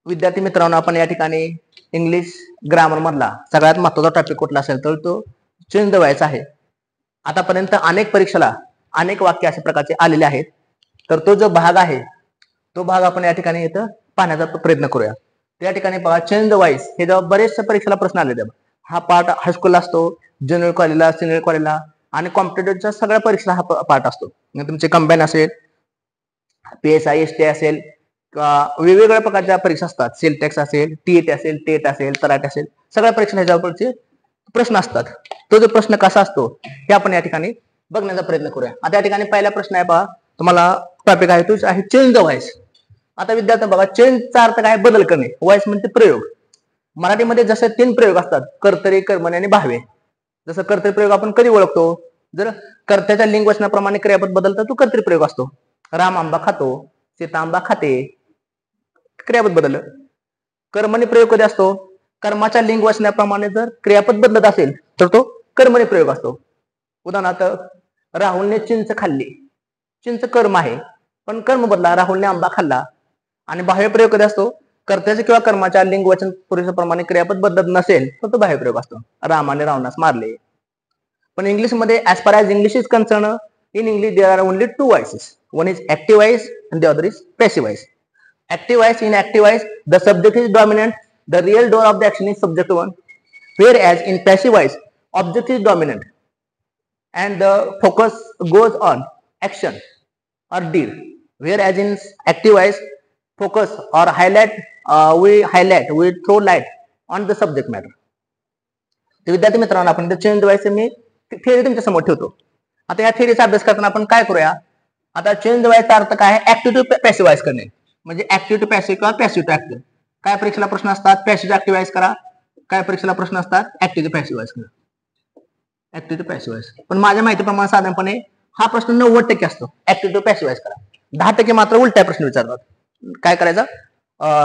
विद्यार्थी मित्रांनो, आपण या ठिकाणी इंग्लिश ग्रामर मधला सगळ्यात महत्त्वाचा टॉपिक कुठला असेल तर तो चेंज द वॉइस आहे. आतापर्यंत अनेक परीक्षेला अनेक वाक्य अशा प्रकारचे आलेले आहेत. तर तो जो भाग आहे तो भाग आपण या ठिकाणी इथं पाहण्याचा प्रयत्न करूया. त्या ठिकाणी बघा, चेंज द वॉइस हे जेव्हा बरेचशा परीक्षेला प्रश्न आलेले, हा पार्ट हायस्कूलला असतो, ज्युनियर कॉलेजला, सिनियर कॉलेजला आणि कॉम्पिटेटिव्हच्या सगळ्या परीक्षेला हा पार्ट असतो. तुमचे कंबाईन असेल, PSI ST असेल, वेगवेगळ्या प्रकारच्या परीक्षा असतात. सेल टॅक्स असेल, TET असेल, टेट असेल, तराट असेल, सगळ्या परीक्षा ह्याच्यावरचे प्रश्न असतात. तो जो प्रश्न कसा असतो हे आपण या ठिकाणी बघण्याचा प्रयत्न करूया. आता या ठिकाणी पहिला प्रश्न आहे पहा, तुम्हाला टॉपिक आहे तो आहे चेंज द वॉइस. आता विद्यार्थी बघा, चेंजचा अर्थ काय? बदल करणे. वॉइस म्हणजे प्रयोग. मराठीमध्ये जसे 3 प्रयोग असतात, कर्तरी, कर्मणी आणि भावे. जसं कर्तरी प्रयोग आपण कधी ओळखतो? जर कर्त्याच्या लिंग वचनाप्रमाणे क्रियापद बदलतं तो कर्तरी प्रयोग असतो. राम आंबा खातो, सीता आंबा खाते, क्रियापद बदललं. कर्मणी प्रयोग कधी असतो? कर्माच्या लिंग वचनाप्रमाणे जर क्रियापद बदलत असेल तर तो कर्मणी प्रयोग असतो. उदाहरणार्थ, राहुलने चिंच खाल्ली. चिंच कर्म आहे पण कर्म बदला, राहुलने आंबा खाल्ला. आणि बाह्य प्रयोग कधी असतो? कर्त्याच्या किंवा कर्माच्या लिंग वचन पुरुषाप्रमाणे क्रियापद बदलत नसेल तर तो बाह्य प्रयोग असतो. रामाने रावणास मारले. पण इंग्लिश मध्ये ऍज फार as English is concern, in English there are only 2 voices. One is active voice and the other is passive voice. Active voice, in active voice the subject is dominant, the real door of the action is subject 1, whereas in passive voice object is dominant and the focus goes on action or deed, whereas in active voice focus or highlight, we throw light on the subject matter. तर विद्यार्थी मित्रांनो, आपण change the voice me theory तुमच्या समोर ठेवतो. आता या थिअरीचा अभ्यास करताना आपण काय करूया? आता चेंज द वॉइसचा अर्थ काय आहे? ऍक्टिव्ह टू पॅसिव्ह वॉइस करणे. म्हणजे ऍक्टिव्ह टू पॅसिव्ह किंवा पॅसिव्ह टू ऍक्टिव्ह. काय परीक्षेला प्रश्न असतात? पॅसिव्ह टू ऍक्टिव्ह वॉइस करा. काय परीक्षेला प्रश्न असतात? ऍक्टिव्ह टू पॅसिव्ह वॉइस करा. Active to passive voice. पण माझ्या माहितीप्रमाणे साधारणपणे हा प्रश्न 90% असतो ऍक्टिव्ह टू पॅसिव्ह वॉइस करा. 10% मात्र उलटा प्रश्न विचारतात. काय करायचं?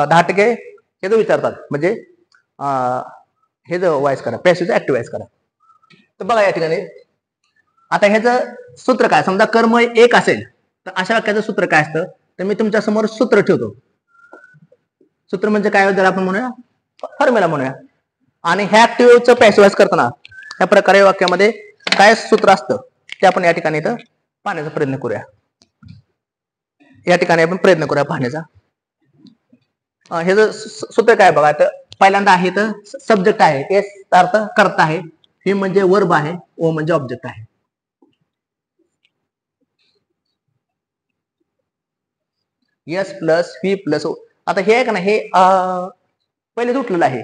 10% हे जो विचारतात म्हणजे हे जो वॉइस करा, पॅसिव्ह टू ऍक्टिव्ह वॉइस करा. तर बघा या ठिकाणी आता ह्याचं सूत्र काय? समजा कर्म 1 असेल तर अशा वाक्याचं सूत्र काय असतं? तर मी तुमच्या समोर सूत्र ठेवतो. सूत्र म्हणजे काय? जर आपण म्हणूया फॉर्म्युला म्हणूया. आणि ह्या ऍक्टिव्हचं पॅसिव्ह वॉइस करताना ह्या प्रकारे वाक्यामध्ये काय सूत्र असतं ते आपण या ठिकाणी इथं पाहण्याचा प्रयत्न करूया. या ठिकाणी आपण प्रयत्न करूया पाहण्याचा. हे जर सूत्र काय बघा, तर पहिल्यांदा आहे तर सब्जेक्ट आहे, एस अर्थ करता आहे, हे म्हणजे वर्ब आहे, ओ म्हणजे ऑब्जेक्ट आहे. S plus V plus O. आता हे आहे का ना, हे पहिले तुटलेलं आहे,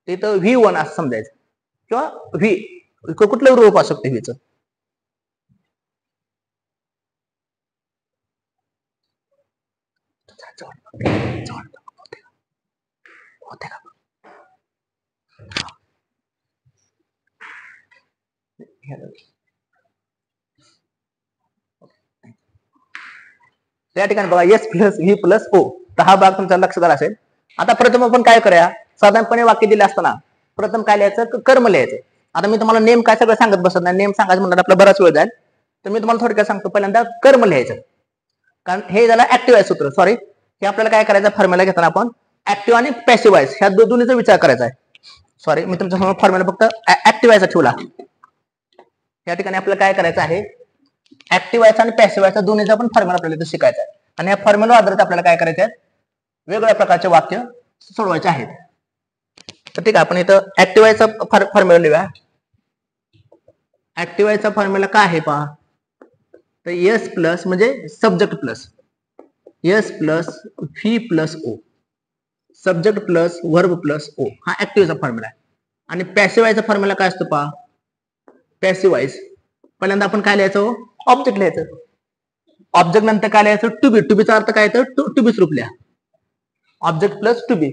तिथं V1 असं समजायचं किंवा व्ही कुठलं रूप असू शकते व्हीचं. होते का? त्या ठिकाणी बघा S plus V plus O. तर हा भाग तुमचा लक्षात आला असेल. आता प्रथम आपण काय करूया? साधारणपणे वाक्य दिले असताना प्रथम काय लिहायचं? कर्म लिहायचं. आता मी तुम्हाला नेम काय सगळं सांगत बसत नाही, नेम सांगायचं म्हणलं आपला बराच वेळ जाईल. तर मी तुम्हाला थोडक्यात सांगतो. पहिल्यांदा कर्म लिहायचं, कारण हे झालं ऍक्टिव्ह वॉइस सूत्र. सॉरी, हे आपल्याला काय करायचं? फॉर्म्युला घेताना आपण ऍक्टिव्ह आणि पॅसिव्ह वॉइस ह्या दोन्हीचा विचार करायचा आहे. सॉरी, मी तुमच्या समोर फॉर्म्युला फक्त ऍक्टिव्ह वॉइसचा ठेवला. या ठिकाणी आपल्याला काय करायचं आहे? ऍक्टिव्ह वॉइस आणि पॅसिव्ह वॉइसचा दोन्हीचा पण फॉर्म्युला आपल्याला इथं शिकायचा आहे. आणि या फॉर्म्युला आधारित आपल्याला काय करायचे आहेत? वेगवेगळ्या प्रकारचे वाक्य सोडवायचे आहेत. तर ठीक आहे, आपण इथं ऍक्टिव्ह वॉइसचा फॉर्म्युला लिहूया. ऍक्टिव्ह वॉइसचा फॉर्म्युला काय आहे पहा, तर एस प्लस म्हणजे subject plus S plus V plus O, subject plus verb plus O, हा ऍक्टिव्हचा फॉर्म्युला आहे. आणि पॅसिव्ह वॉइसचा फॉर्म्युला काय असतो पहा? पॅसिव्ह वॉइस पहिल्यांदा आपण काय लिहायचं? ऑब्जेक्ट लिहायचं. ऑब्जेक्ट नंतर काय लिहायचं? To be. टू बीचा अर्थ काय येतं? टू बी स्वरूप लिहा. Object plus to be.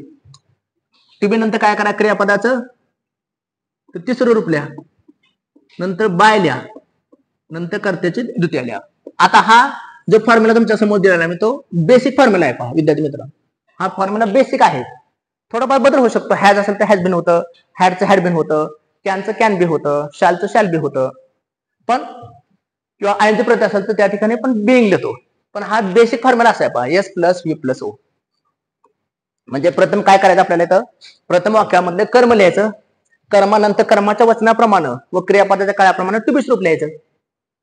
To be नंतर काय करा? क्रियापदाचं तिसरं रूप लिहा. नंतर बाय लिहा. नंतर कर्त्याची द्वितीय लिहा. आता हा जो फॉर्म्युला तुमच्या समोर दिलेला आहे तो बेसिक फॉर्म्युला आहे पहा विद्यार्थी मित्रांनो. हा फॉर्म्युला बेसिक आहे. थोडाफार बदल होऊ शकतो. हॅज असेल तर हॅज बिन होतं, हॅडचं हॅड बिन होतं, कॅनचं कॅन बी होतं, शालचं शॅल बी होतं. पण किंवा आयनची प्रत्यय असेल तर त्या ठिकाणी पण बिंग देतो. पण हा बेसिक फॉर्म्युला असा आहे पहा, S plus V plus O. म्हणजे प्रथम काय करायचं आपल्याला इथं, प्रथम वाक्यामधले कर्म लिहायचं, कर्मानंतर कर्माच्या वचनाप्रमाणे व क्रियापदाच्या काळाप्रमाणे टू बी स्वरूप लिहायचं.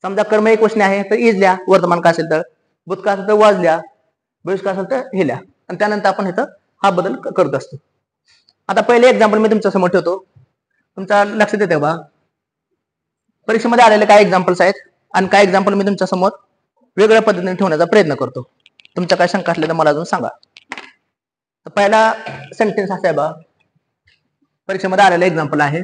समजा कर्म एक वचने आहे तर इज लिहा, वर्तमान काय असेल तर, भूतकाळ असेल तर वाज लिहा, भविष्यकाळ असेल तर हे लिहा, आणि त्यानंतर आपण इथं हा बदल करत असतो. आता पहिले एक्झाम्पल मी तुमच्या समोर ठेवतो, तुमच्या लक्षात येते बा. परीक्षेमध्ये आलेले काय एक्झाम्पल्स आहेत आणि काय एक्झाम्पल मी तुमच्या समोर वेगळ्या पद्धतीने ठेवण्याचा प्रयत्न करतो. तुमच्या काय शंका असल्या तर मला अजून सांगा. तर पहिला सेंटेन्स असा आहे बा, परीक्षेमध्ये आलेला एक्झाम्पल आहे.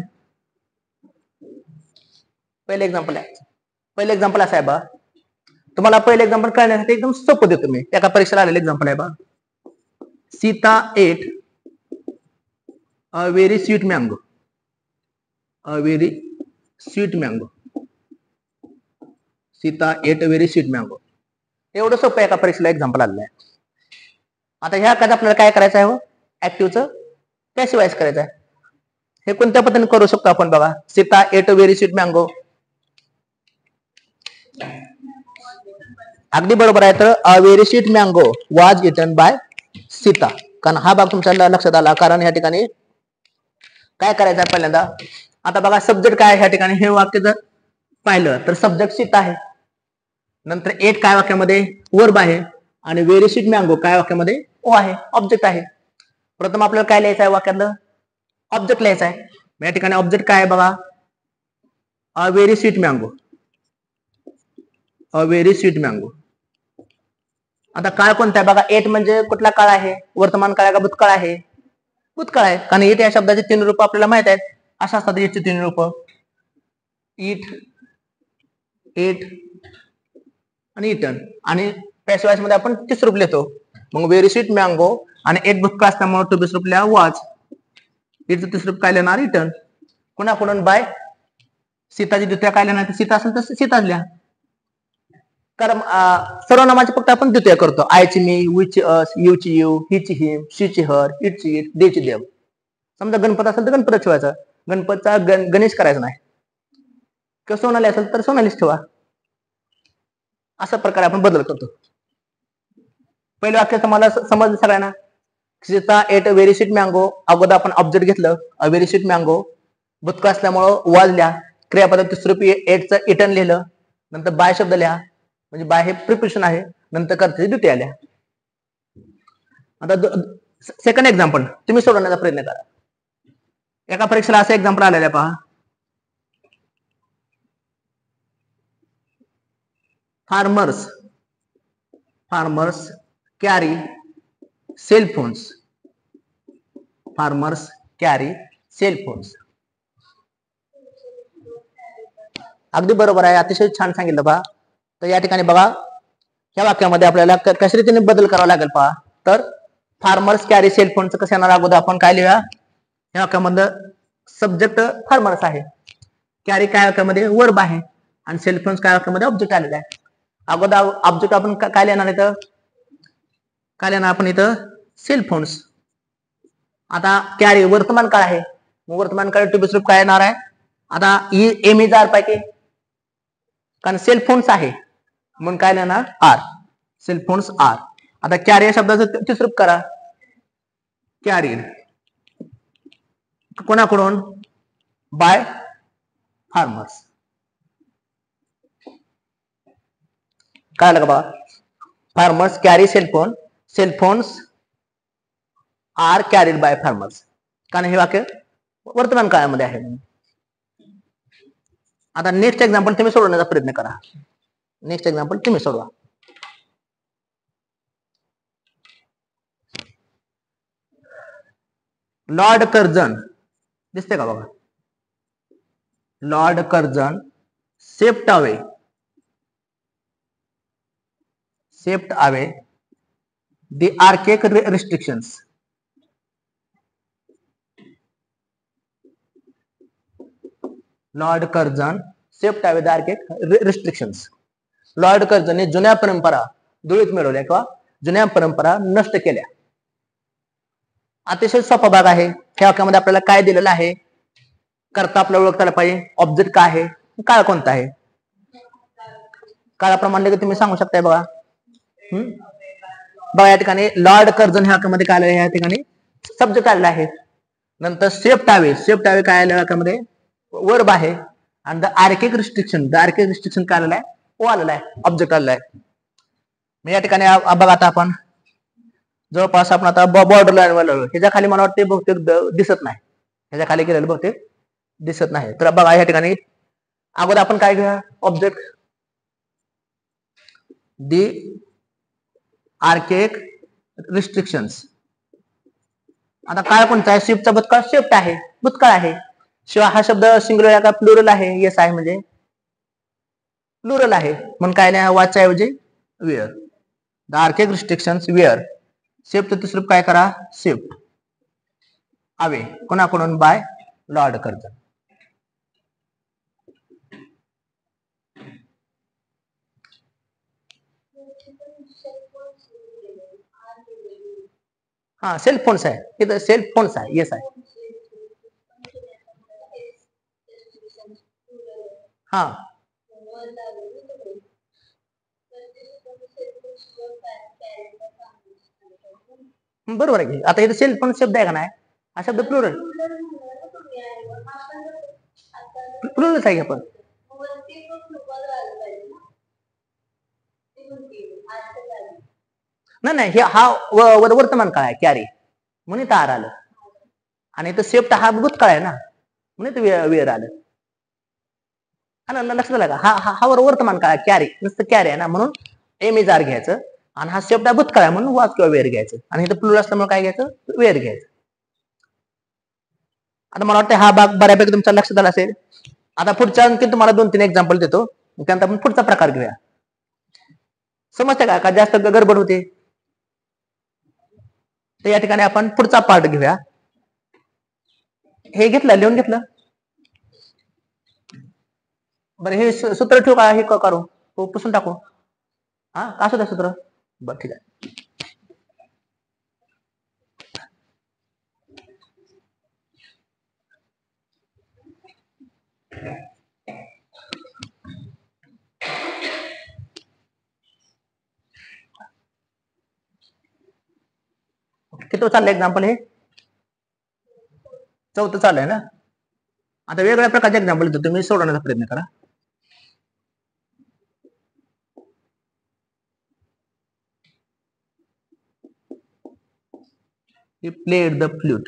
पहिले एक्झाम्पल असं आहे बा, तुम्हाला पहिले एक्झाम्पल कळण्यासाठी एकदम सोपं देतो मी. एका परीक्षेला आलेलं एक्झाम्पल आहे बा. Sita at a very sweet mango. A very sweet mango. Sita at a very sweet mango. एवढं सोपं एका परीक्षेला एक्झाम्पल आलेलं आहे. आता ह्या कदा आपल्याला काय करायचं आहे, ऍक्टिव्हचं पॅसिव्हाइज करायचं आहे. हे कोणत्या पद्धतीने करू शकतो आपण बघा. Sita at a very sweet mango, अगदी बरोबर आहे. तर अ व्हेरी स्वीट मँगो वाज इटन बाय सीता, कारण हा भाग तुमच्या लक्षात आला. कारण या ठिकाणी काय करायचं आहे पहिल्यांदा, आता बघा सब्जेक्ट काय आहे ह्या ठिकाणी. हे वाक्य जर पाहिलं तर सब्जेक्ट सीता आहे, नंतर एट काय वाक्यामध्ये वर्ब आहे, आणि व्हेरी स्वीट मँगो काय वाक्यामध्ये ओ आहे, ऑब्जेक्ट आहे. प्रथम आपल्याला काय लिहायचं आहे, वाक्यातलं ऑब्जेक्ट लिहायचं आहे. या ठिकाणी ऑब्जेक्ट काय आहे बघा, a very sweet mango. A very sweet mango. आता काळ कोणता आहे बघा, एट म्हणजे कुठला काळ आहे, वर्तमान काळ का भूतकाळ आहे, भूतकाळ आहे. कारण इट या शब्दाचे तीन रूप आपल्याला माहित आहेत. अशा असतात इटचे तीन रूप, इट, एट आणि इटन. आणि पॅसिव्हाइज मध्ये आपण तिस रूप लिहितो. मग व्हेरी स्वीट मँगो आणि एट भूतकाळ असल्यामुळे टू बी रूप लिहा वाज. इटचं तिस रूप काय लिहिणार, इटन. कोणाकडून बाय सीताची द्वितीय काय लिहिणार, सीता असेल तर सीताच लिहा. कारण सर्वनामाचे फक्त आपण द्वितीय करतो. आयची मी, वीची अस, यूची यू, हिची हिम, शीची हर, इटची इट, देची देव. समजा गणपत असेल तर गणपत ठेवायचा, गणपतचा गणेश करायचा नाही. किंवा सोनाली असेल तर सोनालीच ठेवा. अशा प्रकारे आपण बदल करतो. पहिलं वाक्य तुम्हाला समजलं सगळ्यांना. Sita at a very sweet mango, अगोदर आपण ऑब्जेक्ट घेतलं अ व्हेरी स्वीट मँगो, भूतकाळ असल्यामुळं वाज लिहा, क्रियापद तिसरूपी एटचं इटन लिहिलं, नंतर बाय शब्द लिहा, म्हणजे बाय हे प्रिपोजिशन आहे, नंतर कर्त्याची द्वितीय आल्या. आता सेकंड एक्झाम्पल तुम्ही सोडवण्याचा प्रयत्न करा. एका परीक्षेला असं एक्झाम्पल आलेलं आहे पहा. Farmers carry cell phones. Farmers carry cell phones. अगदी बरोबर आहे, अतिशय छान सांगितलं पहा. तर या ठिकाणी बघा, या वाक्यामध्ये आपल्याला कशा रीतीने बदल करावा लागेल पहा. तर फार्मर्स कॅरी सेल फोनचं कसं येणार, अगोदर आपण काय लिहूया, या वाक्यामध्ये सब्जेक्ट फार्मर्स आहे, कॅरी काय वाक्यामध्ये वर्ब आहे, आणि सेल फोन्स काय वाक्यामध्ये ऑब्जेक्ट आलेला आहे. अगोदर ऑब्जेक्ट आपण काय लिहिणार इथं, काय लिहिणार आपण इथं, सेल फोन्स. आता कॅरी वर्तमान काळ आहे, वर्तमान काळ टू बी रूप काय येणार आहे. आता ही एम इज आर पैकी, कारण सेल फोन्स आहे म्हणून काय लिहिणार आर, सेल फोन्स आर. आता कॅरी या शब्दाचं तिसरूप करा, कॅरीड. कोणाकडून, बाय फार्मर्स. काय आलं का बघा, farmers carry cell phone, cell phones are carried by farmers, कारण हे वाक्य वर्तमान काळामध्ये आहे. आता नेक्स्ट एक्झाम्पल तुम्ही सोडवण्याचा प्रयत्न करा. नेक्स्ट एक्झाम्पल तुम्ही सोडवा. लॉर्ड कर्जन, दिसते का बघा, Lord Curzon swept away the archaic restrictions. Lord Curzon swept away the archaic restrictions. Lord कर्जनने जुन्या परंपरा धुळीत मिळवल्या किंवा जुन्या परंपरा नष्ट केल्या. अतिशय सोपा भाग आहे. ह्या वाक्यामध्ये आपल्याला काय दिलेलं आहे, करता आपल्याला ओळखता पाहिजे, ऑब्जेक्ट काय आहे, काळ कोणता आहे. काळाप्रमाणे तुम्ही सांगू शकताय बघा. बघा या ठिकाणी लॉर्ड कर्झन ह्या वाक्यामध्ये काय आलेलं आहे, या ठिकाणी सब्जेक्ट आलेला आहे. नंतर सेफ्ट हावे काय आलेलं वाक्यामध्ये वर्ब आहे. आणि द आर्किक रिस्ट्रिक्शन काय आलेला आहे, ओ आलेला आहे, ऑब्जेक्ट आलेला आहे. मी या ठिकाणी बघा आता आपण जवळपास आपण आता बॉर्डर लाईन वर ह्याच्या खाली मला वाटते बहुतेक दिसत नाही, ह्याच्या खाली गेलेलं बहुतेक दिसत नाही. तर बघा या ठिकाणी अगोदर आपण काय घेऊया, ऑब्जेक्ट दी आर्किक रिस्ट्रिक्शन्स. आता काय कोणता आहे, शिफ्टचा भूतकाळ शिफ्ट आहे, भूतकाळ आहे. शिवाय हा शब्द सिंग्युलर आहे का प्लुरल आहे, येस आहे म्हणजे प्लुरल आहे, म्हणून काय नाही वाचच्या ऐवजी were. The archaic restrictions were. Shift तिसरं काय करा, शिफ्ट अवे कोणाकडून, बाय लॉर्ड कर्झन. हा सेल फोन्स आहे, इथं सेल फोन्स आहे, येस आहे. हा बरोबर आहे की. आता इथे सेल फोन शब्द आहे का नाही, हा शब्द प्लुरल प्लुरलच आहे आपण. नाही हे हा वर्तमान काळ आहे, कॅरी म्हणून इथं आर आलं. आणि इथं सेफ्ट हा भूतकाळ आहे ना, म्हणून इथं वेअर आलं. लक्षात आलं का, हा वर्तमान काळ कॅरी, नुसतं कॅरी आहे ना, म्हणून एम इज आर घ्यायचं. आणि हा शब्द भूतकाळ आहे म्हणून वाज किंवा वेअर घ्यायचं. आणि इथं प्लुरल असल्यामुळे काय घ्यायचं, वेअर घ्यायचं. आता मला वाटतं हा भाग बऱ्यापैकी तुमच्या लक्षात आला असेल. आता पुढच्या आणखी तुम्हाला 2-3 एक्झाम्पल देतो, त्यानंतर आपण पुढचा प्रकार घेऊया. समजते का जास्त गडबड होते. तर या ठिकाणी आपण पुढचा पार्ट घेऊया. हे घेतलं, लिहून घेतलं. बरं हे सूत्र ठेवू का, हे करू पुसून टाकू, हा का असू द्या सूत्र. बरं ठीक आहे. किती चाललंय एक्झाम्पल, हे चौथं चालू आहे ना. आता वेगवेगळ्या प्रकारचे एक्झाम्पल देतो, तुम्ही सोडवण्याचा प्रयत्न करा. He played the flute.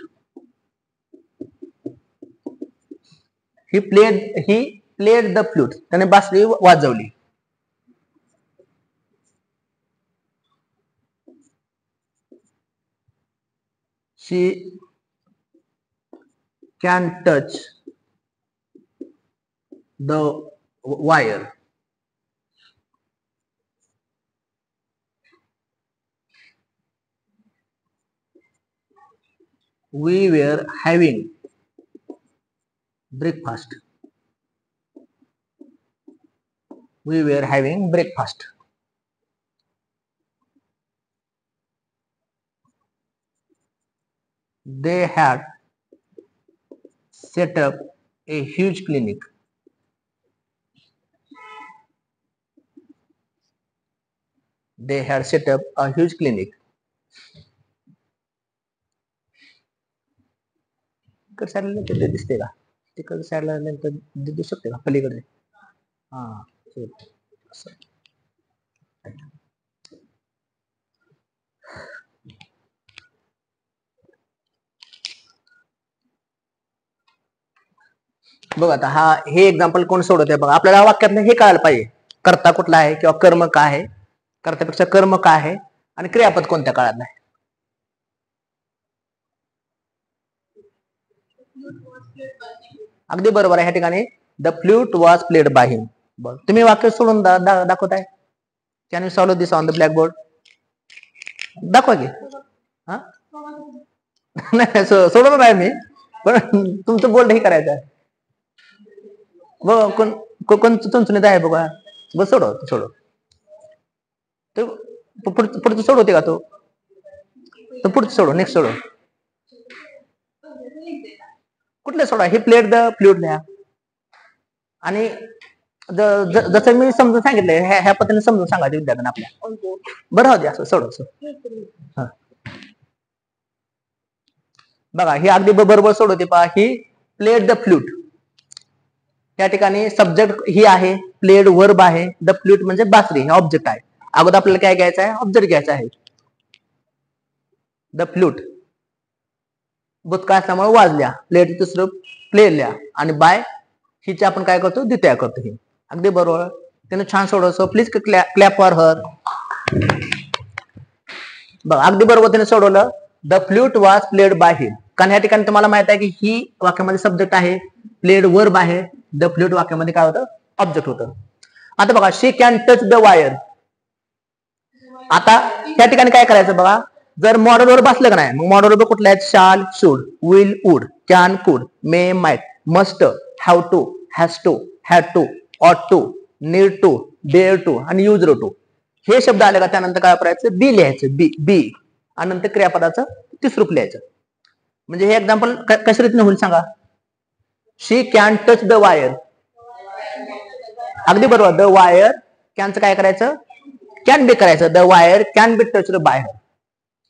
He played the flute. त्याने बासरी वाजवली. She can touch the wire. We were having breakfast. We were having breakfast. They had set up a huge clinic. They had set up a huge clinic. इकडे साईडला ते दिसते का, तिकडे साईडला नंतर दिसू शकते का पलीकडे, हा बघा. आता हा हे एक्झाम्पल कोण सोडवते बघा. आपल्याला वाक्यातनं हे कळायला पाहिजे, कर्ता कुठला आहे किंवा कर्म काय आहे, कर्त्यापेक्षा कर्म काय आहे, आणि क्रियापद कोणत्या काळात नाही. अगदी बरोबर आहे. ह्या ठिकाणी the flute was played by him. तुम्ही वाक्य सोडून दाखवताय. Can you solve this on the blackboard. दाखवा की. हा नाही सोडवणार आहे मी, पण तुमचं बोल्ड हे करायचं आहे. कोण चुनचुनीत आहे बघा. बस सोडव तो पुढचं सोडवते का तो पुढचं सोडव, नेक्स्ट सोडव. कुठले सोडा, हे प्लेड द फ्ल्यूट द्या. आणि जसं मी समजून सांगितलंय ह्या पद्धतीने समजून सांगायचं विद्यार्थ्यांना आपल्या. बरं होते असं सोडव. बघा ही अगदी बरोबर सोडवते पहा. He played the flute. त्या ठिकाणी सब्जेक्ट ही आहे, प्लेड वर्ब आहे, द फ्लूट म्हणजे बासरी हे ऑब्जेक्ट आहे. अगोदर आपल्याला काय घ्यायचं आहे, ऑब्जेक्ट घ्यायचा आहे. द फ्लूट भूतकाळ असल्यामुळे वाजल्या, प्लेड दुसरं प्लेल्या आणि बाय हिचे आपण काय करतो, द्वितीय करतो. ही अगदी बरोबर त्याने छान सोडवलं. प्लीज क्लॅप फॉर हर. बघा अगदी बरोबर त्याने सोडवलं. The flute was played by हिम. कारण या ठिकाणी तुम्हाला माहित आहे की ही वाक्यामध्ये सब्जेक्ट आहे, प्लेड वर्ब आहे, द फ्लूट वाक्यामध्ये काय होतं, ऑब्जेक्ट होतं. आता बघा शी कॅन टच द वायर. आता त्या ठिकाणी काय करायचं बघा, जर मॉडेल वर बसलं का नाही, मग मॉडेल वर कुठले आहेत, शाल, should, will, would, can, could, may, might, must, have to, has to, had to, ought to, need to, dare to आणि यूज टू. हे शब्द आले का त्यानंतर काय करायचं, बी लिहायचं, बी बी आणि नंतर क्रियापदाचं तिसरूप लिहायचं. म्हणजे हे एक्झाम्पल कशा रीतीने होईल सांगा. शी कॅन टच द वायर. अगदी बरोबर. द वायर कॅनचं काय करायचं, कॅन बी करायचं. The wire can be touched by.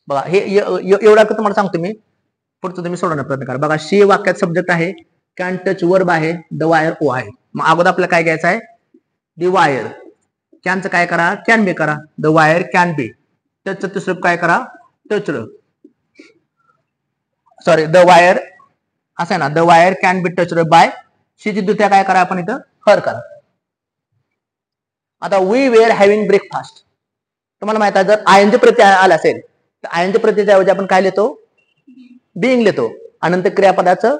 बघा हे एवढा तुम्हाला सांगतो मी, पुढचं तुम्ही सोडवण्याचा प्रयत्न करा. बघा शी वाक्यात सब्जेक्ट आहे, कॅन टच वर्ब आहे, द वायर ओ आहे. मग अगोदर आपल्याला काय घ्यायचं आहे, द वायर. कॅनचं काय करा, कॅन बी करा. The wire can be. टचचं तिसरं काय करा, टच. सॉरी द वायर असं आहे ना, the wire can be touch by. शीची द्वितीय काय करा आपण इथं, हर करा. आता वी वेअर हॅव्हिंग ब्रेकफास्ट. तुम्हाला माहित आहे जर आयएनजी प्रत्यय आला असेल तर आयएनजी प्रत्ययाच्या ऐवजी आपण काय लिहितो, बिंग लिहितो आणि नंतर क्रियापदाचं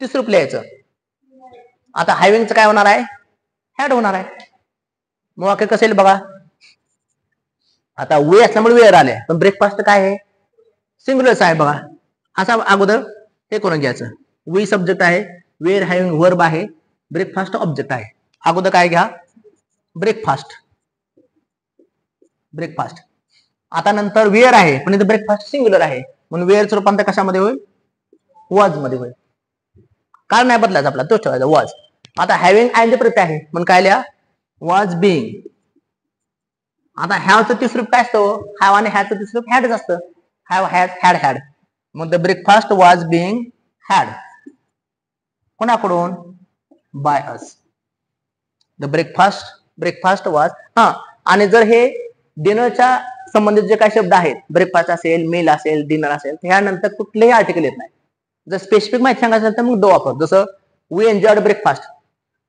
तिसरूप लिहायचं. आता हॅव्हिंगचं काय होणार आहे, हॅड होणार आहे. मग वाक्य कसं येईल बघा. आता वे असल्यामुळे वेअर आले, पण ब्रेकफास्ट काय आहे, सिंग्युलरच आहे बघा. असा अगोदर हे करून घ्यायचं. वी सब्जेक्ट आहे, वेअर हॅव्हिंग वर्ब आहे, ब्रेकफास्ट ऑब्जेक्ट आहे. अगोदर काय घ्या, ब्रेकफास्ट. ब्रेकफास्ट. आता नंतर वेअर आहे पण इथं ब्रेकफास्ट सिंग्युलर आहे म्हणून वेअरचं रूपांतर कशामध्ये होईल, वॉज मध्ये होईल. काय नाही बदलायचं आपला, तोच ठेवायचा वॉज. आता हॅव्हिंग आयएनजी प्रत्यय आहे म्हणून काय लिहा, वॉज बिंग. आता हॅवचं तिसरूप काय असतं, हॅव आणि हॅचं तिसरूप हॅडच असतं. Have, had, had, had. मग the breakfast was being had. कोणाकडून, by us. The breakfast was. हा आणि जर हे डिनरच्या संबंधित जे काही शब्द आहेत, ब्रेकफास्ट असेल, मील असेल, डिनर असेल, त्यानंतर कुठलेही आर्टिकल येत नाही. जर स्पेसिफिक माहिती सांगायचं असेल तर मग दो वापर. जसं we enjoyed breakfast.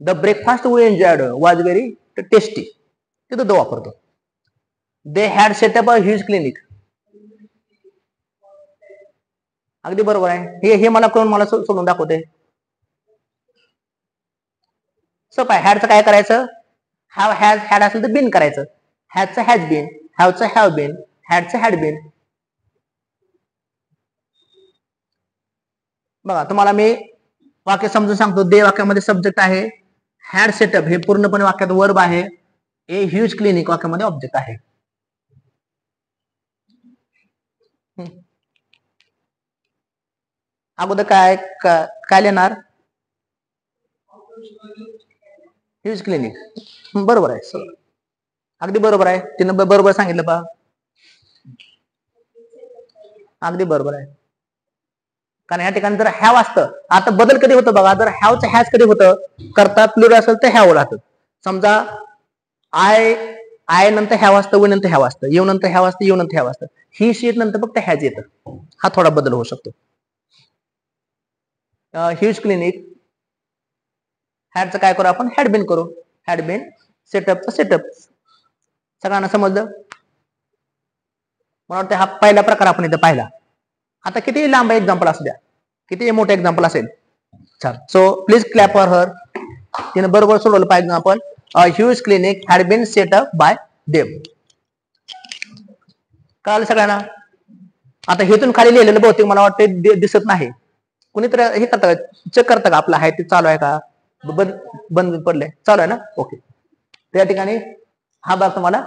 The breakfast we enjoyed was very tasty. तिथं दो वापरतो. They had set up a huge clinic. अगदी बरोबर आहे. हे मला करून मला सोडून दाखवते. सोपं आहे. हॅडचं काय करायचं, हॅव, हॅज, हॅड असेल तर बिन करायचं. हॅजचं हॅज बीन, हॅवचं हॅव बीन, हॅडचं हॅड बीन. बघा तुम्हाला मी वाक्य समजून सांगतो. दे वाक्यामध्ये सब्जेक्ट आहे, हॅड सेटअप हे पूर्णपणे वाक्यात वर्ब आहे, ए ह्यूज क्लिनिक वाक्यामध्ये ऑब्जेक्ट आहे. अगोदर काय लिहिणार, ह्यूज क्लिनिक. बरोबर आहे, अगदी बरोबर आहे. तिनं बरोबर सांगितलं पहा, अगदी बरोबर आहे. कारण या ठिकाणी जर हॅव असतं, आता बदल कधी होतं बघा, जर हॅवचं हॅज कधी होतं, करता प्लुरल असेल तर हॅव राहतं. समजा आय नंतर हॅव असतं, वी नंतर हॅव असतं, येऊ नंतर हॅव असतं, येऊ नंतर हॅव असतं. ही शीट नंतर फक्त हॅज येतं. हा थोडा बदल होऊ शकतो. ह्यूज क्लिनिक, हॅडचं काय करू आपण, हॅड बीन करू. हॅड बीन सेटअपचं सेटअप. सगळ्यांना समजलं. मला वाटतं हा पहिला प्रकार आपण इथं पाहिला. आता किती लांब एक्झाम्पल असू द्या, किती मोठे एक्झाम्पल असेल. So please clap for her. तिने बरोबर सोडवलं पाहिजे आपण. Huge clinic had been set up by them. कळालं सगळ्यांना. आता हेतून खाली लिहिलेलं बहुतेक मला वाटतं दिसत नाही. कुणीतरी हे करता का, चेक करता का आपलं आहे ते चालू आहे का, बंद पडलंय, चालू आहे ना, ओके. त्या ठिकाणी हा भाग तुम्हाला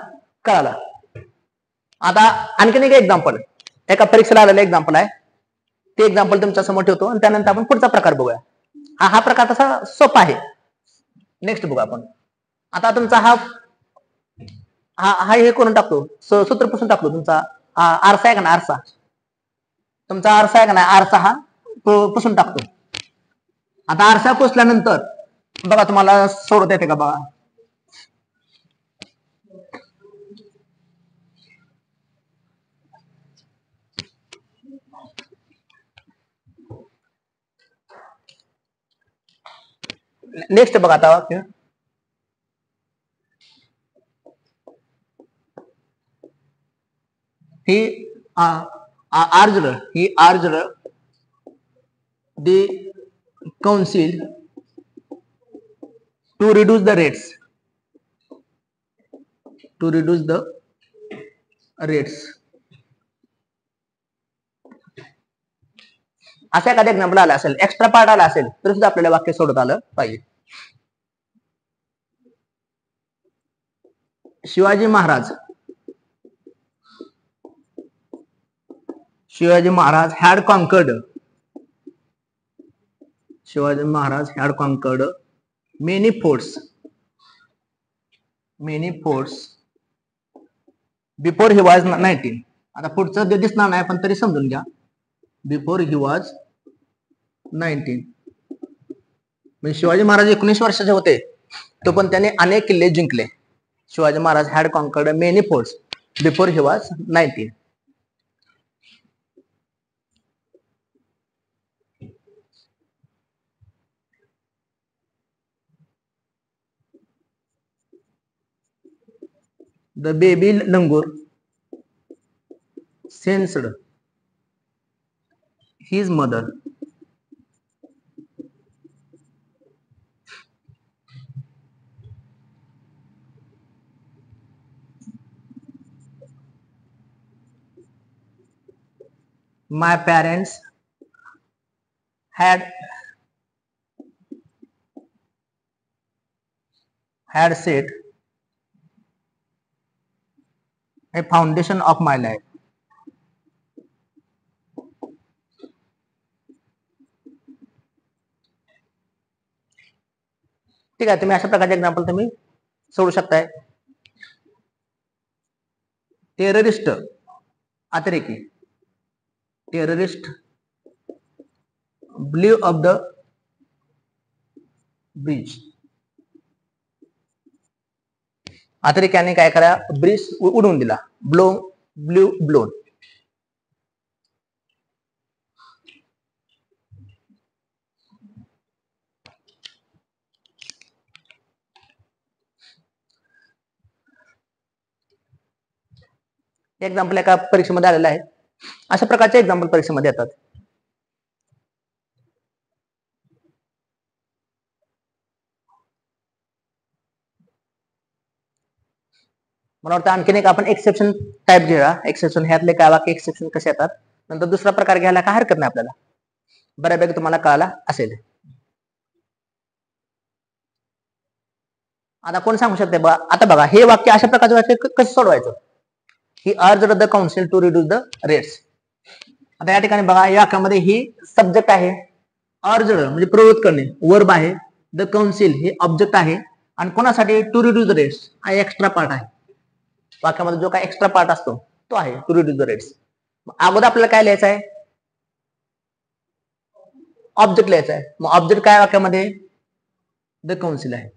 कळाला. आता आणखीन एक एक्झाम्पल, एका परीक्षेला आलेलं एक्झाम्पल आहे, ते एक्झाम्पल तुमच्या समोर ठेवतो आणि त्यानंतर आपण पुढचा प्रकार बघूया. हा प्रकार तसा सोपा आहे. नेक्स्ट बघू आपण. आता तुमचा हा हा हा हे करून टाकतो, सूत्र पुसून टाकतो. तुमचा आरसा आहे का ना, आरसा तुमचा आरसा आहे का ना, आरसा हा पुसून टाकतो. आता आरसा पुसल्यानंतर बघा तुम्हाला सोडवता येते का बघा. नेक्स्ट बघा आता ही urged the council to reduce the rates, असा एखादा एक्झाम्पल आला असेल, एक्स्ट्रा पार्ट आला असेल तर सुद्धा आपल्याला वाक्य सोडत आलं पाहिजे. Shivaji Maharaj had conquered many forts before he was 19. आता पुढचं ते दिसणार नाही पण तरी समजून घ्या. बिफोर ही वॉज 19 म्हणजे शिवाजी महाराज 19 वर्षाचे होते तो पण त्याने अनेक किल्ले जिंकले. Shivaji Maharaj had conquered many forts before he was 19. The baby langur sensed his mother my parents had set a foundation of my life. ठीक आहे, तुम्ही अशा प्रकारचे एक्झाम्पल तुम्ही सोडू शकताय. टेररिस्ट अतिरेकी ब्ल्यू अप द ब्रिज. अतिरेक्याने काय करा, ब्रिज उडवून दिला. ब्लोन. एक्झाम्पल एका परीक्षेमध्ये आलेला आहे. अशा प्रकारचे एक्झाम्पल परीक्षेमध्ये येतात. मला वाटतं आणखीन एक आपण एक्सेप्शन टाईप घेऊया. एक्सेप्शन ह्यातले काय वाक्य एक्सेप्शन कसे येतात, नंतर दुसरा प्रकार घ्यायला काय हरकत नाही आपल्याला. बऱ्यापैकी तुम्हाला कळाला असेल. आता कोण सांगू शकते बघा. आता बघा हे वाक्य अशा प्रकारचे वाक्य कसं सोडवायचं. He urged the council to reduce the rates. आता या ठिकाणी बघा या वाक्यामध्ये ही सब्जेक्ट आहे, अर्ज्ड म्हणजे प्रवृत्त करणे वर्ब आहे, द काउन्सिल हे ऑब्जेक्ट आहे आणि कोणासाठी टू रिड्यूस द रेट्स हा एक्स्ट्रा पार्ट आहे. वाक्यामध्ये जो काय एक्स्ट्रा पार्ट असतो तो आहे टू रिड्यूस द रेट्स. अगोदर आपल्याला काय लिहायचं आहे, ऑब्जेक्ट लिहायचं आहे. मग ऑब्जेक्ट काय वाक्यामध्ये द काउन्सिल आहे.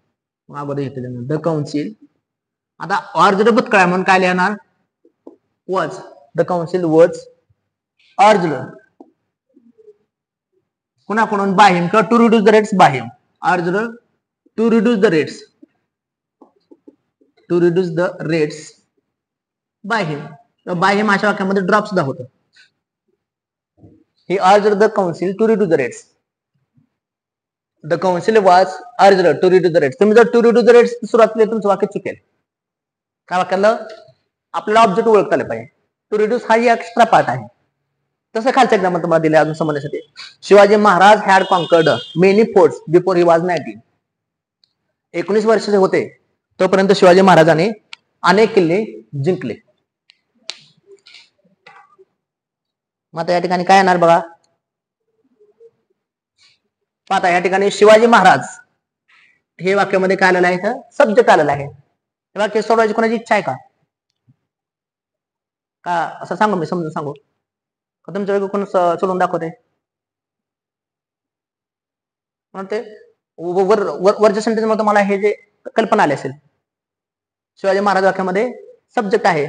मग अगोदर घेतलेलं द काउन्सिल. आता अर्ज्ड भूतकाळ आहे म्हणून काय लिहिणार, was. The council was urged कुणाकडून, बाय हिम किंवा to reduce the rates by him. Urged to reduce the rates by him. By him अशा वाक्यामध्ये ड्रॉप सुद्धा होतं. He urged the council to reduce the rates. The council was urged to reduce the rates. तुम्ही जर to reduce the rates सुरुवात केली तुमचं वाक्य चुकेल. काय वाक्याला आपल्याला ऑब्जेक्ट ओळखता आले पाहिजे. टू रिड्यूस हा एक्स्ट्रा पार्ट आहे. तसं खालचं एक्झाम्पल तुम्हाला दिले अजून समजण्यासाठी. Shivaji Maharaj had conquered many forts before he was 19. 19 वर्षाचे होते तोपर्यंत शिवाजी महाराजांनी अनेक किल्ले जिंकले. मग आता या ठिकाणी काय येणार बघा. पाहता या ठिकाणी शिवाजी महाराज हे वाक्यामध्ये काय आलेलं आहे तर सब्जेक्ट आलेला आहे. हे वाक्य सोडवायची कोणाची इच्छा आहे का? का असं सांगू मी समजून सांगू का तुमच्या वेगळं कोण सोडून दाखवते? ते वरच्या सेंटेन्स मध्ये तुम्हाला हे जे कल्पना आली असेल. शिवाजी महाराज वाक्यामध्ये सब्जेक्ट आहे.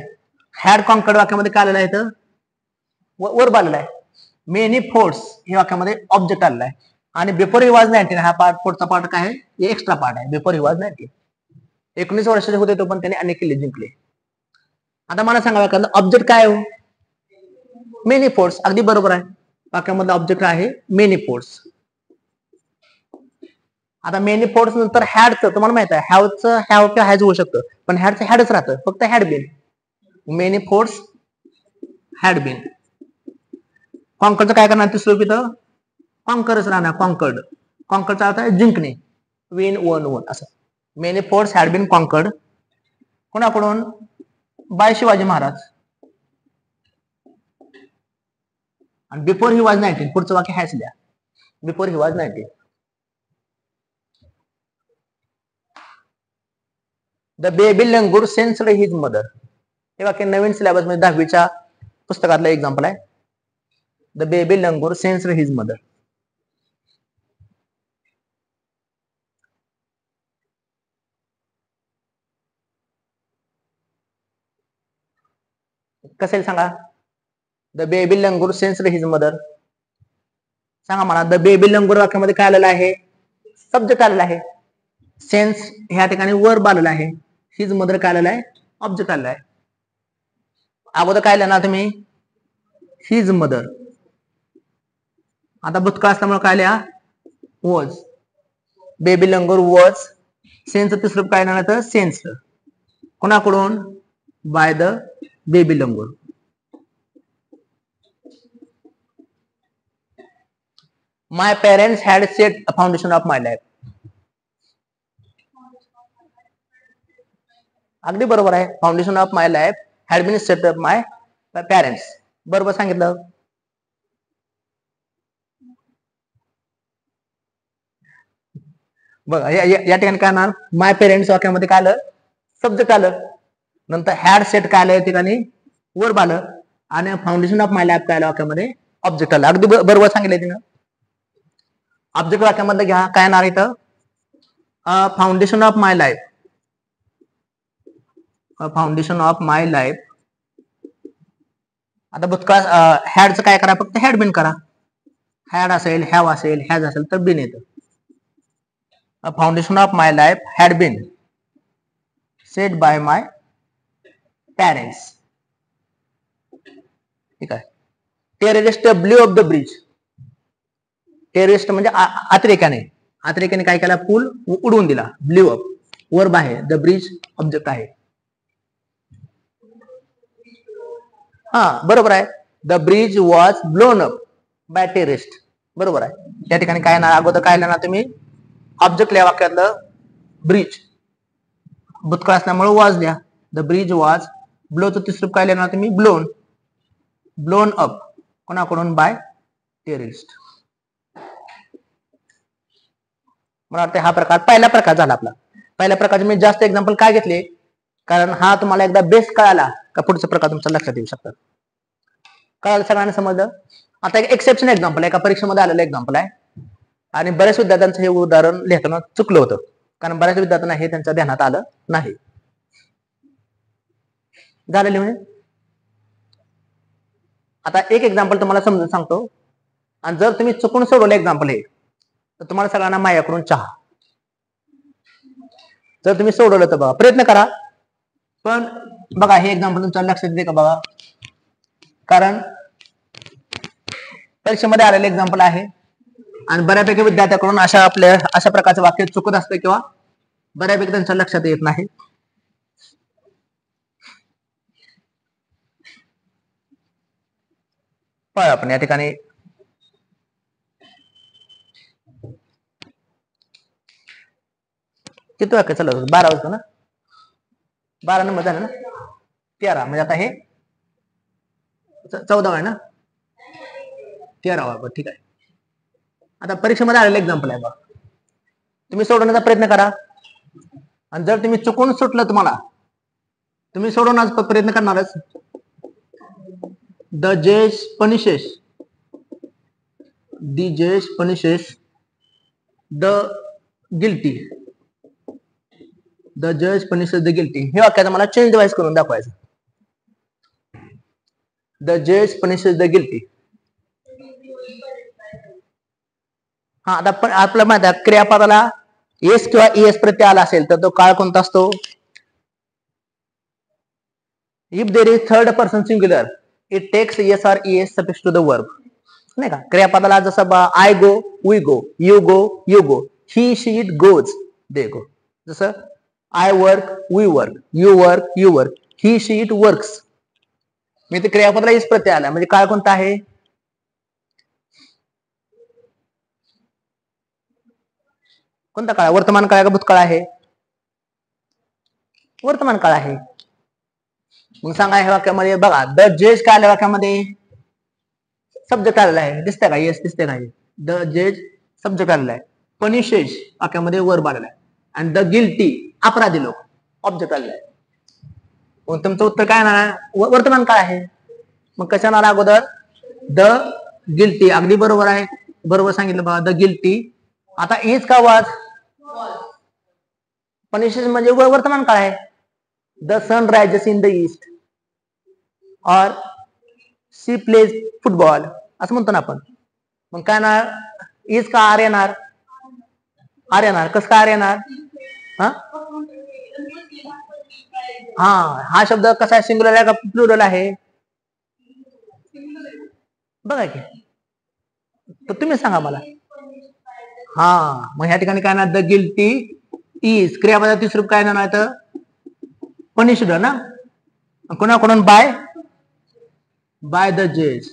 हॅड कॉन्कर्ड वाक्यामध्ये काय आलेलं आहे तर वर्ब आलेला आहे. मेनी फोर्ट्स हे वाक्यामध्ये ऑब्जेक्ट आलेला आहे. आणि बिफोर ही वॉज 19 हा पार्ट पुढचा पार्ट काय आहे? हे एक्स्ट्रा पार्ट आहे. बिफोर ही वॉज 19 19 वर्षाचे होते तो पण त्याने अनेक किल्ले जिंकले. आता मला सांगा वाक्यात ऑब्जेक्ट काय हो? Many forts. अगदी बरोबर आहे. वाक्यामधला ऑब्जेक्ट आहे मेनी फोर्ट्स. आता मेनी फोर्ट्स नंतर हॅडचं तुम्हाला माहित आहे हॅवचं हॅव किंवा हॅज होऊ शकतं पण हॅडचं हॅडच राहतं फक्त had been. Many forts had been. कॉन्करचं काय करणार तिसरं इथं कॉन्करच राहणार. कॉन्कर्ड. कॉन्करचा अर्थ आहे जिंकणे. विन वन वन असं. Many forts had been conquered कोणाकडून? बाय शिवाजी महाराज. आणि बिफोर ही वॉज 19 पुढचं वाक्य हॅज द्या. Before he was 19. The baby langur sensed his mother. हे वाक्य नवीन सिलेबस मध्ये 10वीच्या पुस्तकातलं एक्झाम्पल आहे. The baby langur sensed his mother. कसे सांगा? The baby langur sensed his mother. सांगा मला द बेबी लंगूर वाक्यामध्ये काय आलेलं आहे? सब्जेक्ट आलेला आहे. सेन्स ह्या ठिकाणी वर्ब आलेला आहे. हिज मदर काय आलेला आहे? ऑब्जेक्ट आलेला आहे. अगोदर काय लिहिणार तुम्ही? His mother. आता भूतकाळ असल्यामुळे काय लिहा? Was. Baby langur was. Sense तिसरं काय लिहिणार तर सेन्स्ड. कोणाकडून? By the baby langur. My parents had set a foundation of my life. अगदी बरोबर आहे. Foundation of my life had been set up my parents. बरोबर सांगितलं. बघा या ठिकाणी काय ना माय पेरेंट्स वाक्यामध्ये काय आलं? सब्जेक्ट आलं. नंतर हॅड सेट काय आलं या ठिकाणी? वर्ब आलं. आणि फाउंडेशन ऑफ माय लाईफ काय आलं वाक्यामध्ये? ऑब्जेक्ट आलं. अगदी बरोबर सांगितलं तिनं. ऑब्जेक्ट वाक्यामध्ये घ्या काय येणार इथं? Foundation of my life. Foundation of my life. आता भूतकाळ हॅडचं काय करा? फक्त हॅड बीन करा. हॅड असेल हॅव असेल हॅज असेल तर बीन येतं. Foundation of my life had been set by my parents. ठीक आहे. Terrorist blew off the bridge. Terrorist म्हणजे अतिरेक्याने. अतिरेक्याने काय केला? पूल उडवून दिला. Blew up. वर्ब आहे. द ब्रिज ऑब्जेक्ट आहे. हा बरोबर आहे. The bridge was blown up by terrorist. बरोबर आहे. या ठिकाणी काय ना अगोदर काय लिहिणार तुम्ही? ऑब्जेक्ट लिहा वाक्यातलं ब्रिज. भूतकाळ असल्यामुळे वॉज लिहा. The bridge was. ब्लोचं तिसरं काय लिहिणार तुम्ही? ब्लोन. ब्लोन अप कोणाकडून? Bye terrorist. मला वाटतं हा प्रकार पहिला प्रकार झाला आपला. पहिल्या प्रकारचे मी जास्त एक्झाम्पल काय घेतले कारण हा तुम्हाला एकदा बेस कळाला का पुढचा प्रकार तुमच्या लक्षात येऊ शकतात. कळालं? सगळ्यांना समजलं? आता एक एक्सेप्शन एक्झाम्पल एका परीक्षेमध्ये आलेलं एक्झाम्पल आहे आणि बऱ्याच विद्यार्थ्यांचं हे उदाहरण लिहिताना चुकलं होतं कारण बऱ्याच विद्यार्थ्यांना हे त्यांच्या ध्यानात आलं नाही. झालेली म्हणजे आता एक एक्झाम्पल तुम्हाला समजून सांगतो आणि जर तुम्ही चुकून सोडवलं एक्झाम्पल हे तर तुम्हाला सगळ्यांना माझ्याकडून चहा. जर तुम्ही सोडवलं तर बघा प्रयत्न करा पण बघा हे एक्झाम्पल तुमच्या लक्षात येते का बघा कारण परीक्षेमध्ये आलेलं एक्झाम्पल आहे आणि बऱ्यापैकी विद्यार्थ्यांकडून अशा प्रकारचं वाक्य चुकत असतं किंवा बऱ्यापैकी त्यांच्या लक्षात येत नाही. पण आपण या ठिकाणी किती वाक्य चालू 12 वाजता ना 12 नंबर झालं ना 13 म्हणजे आता हे 14 आहे ना 13 ठीक आहे. आता परीक्षेमध्ये आलेलं एक्झाम्पल आहे बघा तुम्ही सोडवण्याचा प्रयत्न करा आणि जर तुम्ही चुकून सुटलं तुम्हाला, तुम्ही सोडवण्याचा प्रयत्न करणारच. द जज पनिशेस, द जज पनिशेस द गिल्टी, द जज पनिशेस द गिल्टी. हे वाक्याचं मला चेंज डिवाइस करून दाखवायचं. द जज पनिशेस द गिल्टी. हा, आता आपल्याला माहिती आहे क्रियापदाला एस किंवा ईएस प्रत्यय आला असेल तर तो काळ कोणता असतो? If there is third person singular it takes S or ES suffix to the verb. नाही का, क्रियापदाला जसं I go, we go, you go, he she it goes, they go. जसं I work, we work, you work, he she it works. मी ते क्रियापदाला S प्रत्यय आला म्हणजे काळ कोणता आहे? कोणता काळ? वर्तमान काळ का भूतकाळ आहे? वर्तमान काळ आहे. मग सांगा ह्या वाक्यामध्ये बघा, द जज काय आलं वाक्यामध्ये? सब्जेक्ट आलेला आहे, दिसतंय का? येस दिसतंय का? द जज सब्जेक्ट आलेला आहे. पनिशेस वाक्यामध्ये वर्ब आलेला आहे. आणि द गिल्टी अपराधी लोक ऑब्जेक्ट आलेला आहे. मग तुमचं उत्तर काय येणार? वर्तमान काळ आहे. मग कशाला आला अगोदर? The guilty. अगदी बरोबर आहे, बरोबर सांगितलं बघा, द गिल्टी. आता इज का वाज? पनिशेस म्हणजे वर्तमान काळ आहे. The sun rises in the east और सी प्लेज फुटबॉल असं म्हणतो ना आपण. मग काय येणार? इज का आर येणार? आर येणार. कसं काय आर येणार? हा शब्द कसा आहे? सिंग्युलर आहे का प्लुरल आहे? बघा की, तर तुम्ही सांगा मला. मग ह्या ठिकाणी काय ना, द गिल्टी इज क्रियापदा तिसरं रूप काय ना, तर पनिश्ड ना. कोणाकडून? बाय द जज.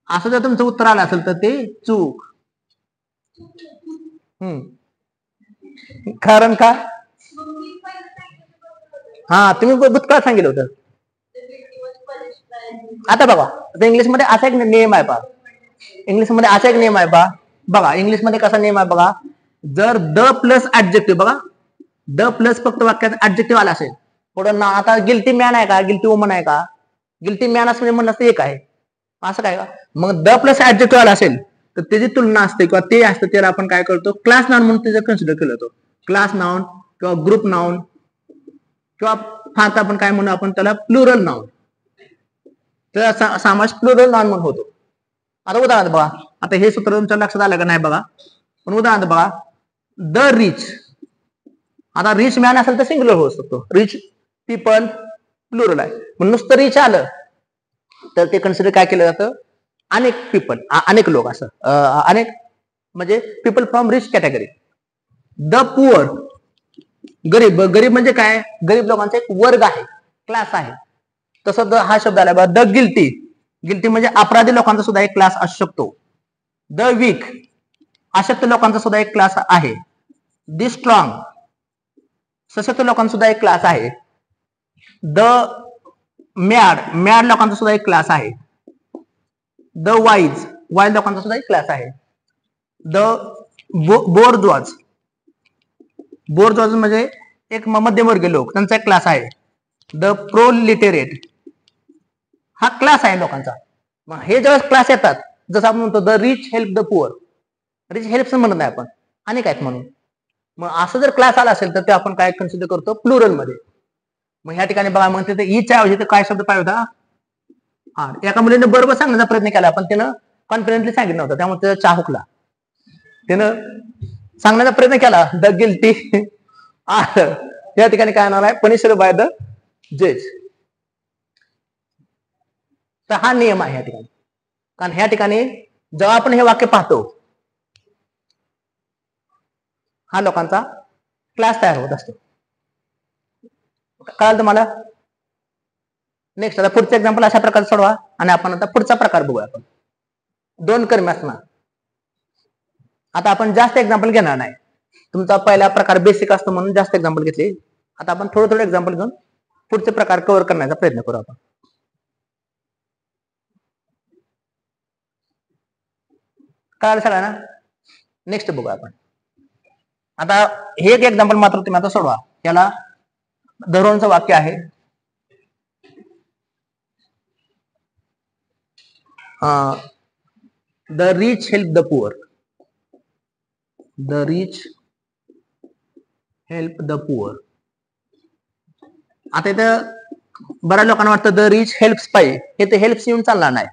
असं जर तुमचं उत्तर आलं असेल तर ते चूक. कारण का? तुम्ही भूतकाळ सांगितलं होतं. आता बघा, आता इंग्लिशमध्ये असा एक नियम आहे पहा. इंग्लिशमध्ये असा एक नियम आहे पहा. बघा इंग्लिशमध्ये कसा नियम आहे बघा. जर द प्लस ऍडजेक्टिव्ह, बघा द प्लस फक्त वाक्यात ऍडजेक्टिव्ह आला असेल पुढं ना. आता गिल्टी मॅन आहे का? गिल्टी वुमन आहे का? गिल्टी मॅन असं म्हणलं असतं एक आहे, असं काय का? मग द प्लस ऍडजेक्टिव्ह आला असेल तर त्याची तुलना असते किंवा ते असतं, त्याला आपण काय करतो? क्लास नाउन म्हणून त्याचं कन्सिडर केलं जातो. क्लास नाउन किंवा ग्रुप नाउन किंवा फार आपण काय म्हणू, आपण त्याला प्लुरल नाउन, त्याचा समास प्लुरल नाउन म्हणून होतो. आता उदाहरण बघा, आता हे सूत्र तुमच्या लक्षात आलं का नाही बघा. पण उदाहरण बघा, द रिच. आता रिच मॅन असेल तर सिंग्युलर होऊ शकतो, रिच पीपल प्लुरल आहे. पण नुसतं रिच आलं तर ते कन्सिडर काय केलं जातं? अनेक पीपल, अनेक लोक, असं अनेक म्हणजे people from rich category. The poor गरीब, गरीब म्हणजे काय? गरीब लोकांचा एक वर्ग आहे, क्लास आहे. तसं हा शब्द आला. द गिल्टी, गिल्टी म्हणजे अपराधी लोकांचा सुद्धा एक क्लास असू शकतो. द वीक अशक्त लोकांचा सुद्धा एक क्लास आहे. द स्ट्रॉंग सशक्त लोकांचा सुद्धा एक क्लास आहे. द मॅड, मॅड लोकांचा सुद्धा एक क्लास आहे. द वाईज, वाईज लोकांचा सुद्धा एक क्लास आहे. द बोर्जॉज, बोर्जॉज म्हणजे एक मध्यमवर्गीय लोक, त्यांचा एक क्लास आहे. द प्रोलिटेरिएट हा क्लास आहे लोकांचा. मग हे जेव्हा क्लास येतात, जसं आपण म्हणतो the rich help the poor, rich help म्हणत नाही आपण, अनेक आहेत म्हणून. मग असं जर क्लास आला असेल तर ते आपण काय कन्सिडर करतो? प्लुरल मध्ये. मग ह्या ठिकाणी बघा, म्हणते ईच्या ऐवजी काय शब्द पाहिजे होता? एका मुलीने बरोबर सांगण्याचा प्रयत्न केला पण त्यानं कॉन्फिडेंटली सांगितलं नव्हतं, त्यामुळे त्याचा चहा हुकला. त्यानं सांगण्याचा प्रयत्न केला द गिल्टी, या ठिकाणी काय होणार आहे? पनिशड बाय द जज. तर हा नियम आहे या ठिकाणी. कारण ह्या ठिकाणी जेव्हा आपण हे वाक्य पाहतो, हा लोकांचा क्लास तयार होत असतो. कळालं तुम्हाला? नेक्स्ट आता पुढचं एक्झाम्पल अशा प्रकारे सोडवा आणि आपण आता पुढचा प्रकार बघूया. आपण दोन कर्मी असणार. आता आपण जास्त एक्झाम्पल घेणार नाही, तुमचा पहिला प्रकार बेसिक असतो म्हणून जास्त एक्झाम्पल घेतले. आता आपण थोडं थोडं एक्झाम्पल घेऊन पुढचे प्रकार कव्हर करण्याचा प्रयत्न करू आपण. कळालं सगळ्यांना? नेक्स्ट बघूया आपण. आता हे एक एक्झाम्पल मात्र तुम्ही आता सोडवा. याला धरूनचं वाक्य आहे. The rich help the poor. The rich help the poor. आता इथं बऱ्याच लोकांना वाटतं द रिच हेल्प्स पाहिजे, हे तर हेल्प्स येऊन चालणार नाही.